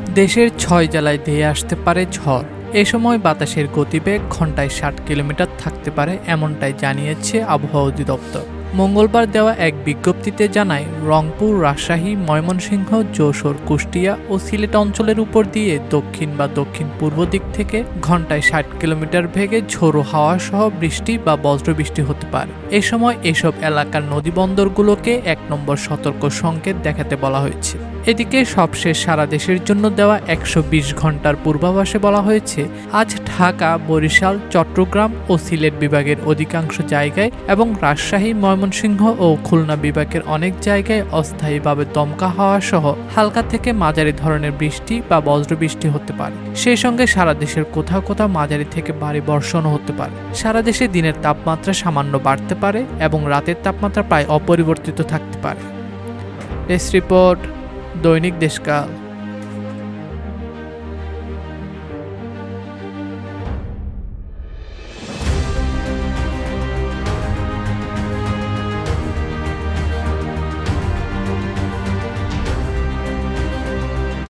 দেশের ৬ জেলায় ধেয়ে আসতে পারে ঝড়। এ সময় বাতাসের গতিবেগ ঘন্টায় ৬০ কিলোমিটার থাকতে পারে, এমনটাই জানিয়েছে আবহাওয়া অধিদপ্তর। মঙ্গলবার দেওয়া এক বিজ্ঞপ্তিতে জানায়, রংপুর, রাজশাহী, ময়মনসিংহ, যশোর, কুষ্টিয়া ও সিলেট অঞ্চলের উপর দিয়ে দক্ষিণ বা দক্ষিণ পূর্ব দিক থেকে ঘন্টায় ৬০ কিলোমিটার বেগে ঝোড়ো হাওয়া সহ বৃষ্টি বা বজ্রবৃষ্টি হতে পারে। এ সময় এসব এলাকার নদীবন্দরগুলোকে ১ নম্বর সতর্ক সংকেত দেখাতে বলা হয়েছে। এদিকে সবশেষ সারা দেশের জন্য দেওয়া ১২০ ঘন্টার পূর্বাভাসে বলা হয়েছে, আজ ঢাকা, বরিশাল, চট্টগ্রাম ও সিলেট বিভাগের অধিকাংশ জায়গায় এবং রাজশাহী, ময়মনসিংহ ও খুলনা বিভাগের অনেক জায়গায় অস্থায়ীভাবে দমকা হাওয়া সহ হালকা থেকে মাঝারি ধরনের বৃষ্টি বা বজ্রবৃষ্টি হতে পারে। সেই সঙ্গে সারা দেশের কোথাও কোথাও মাঝারি থেকে ভারী বর্ষণও হতে পারে। সারা দেশে দিনের তাপমাত্রা সামান্য বাড়তে পারে এবং রাতের তাপমাত্রা প্রায় অপরিবর্তিত থাকতে পারে। ডেস্ক রিপোর্ট, দৈনিক দেশকাল।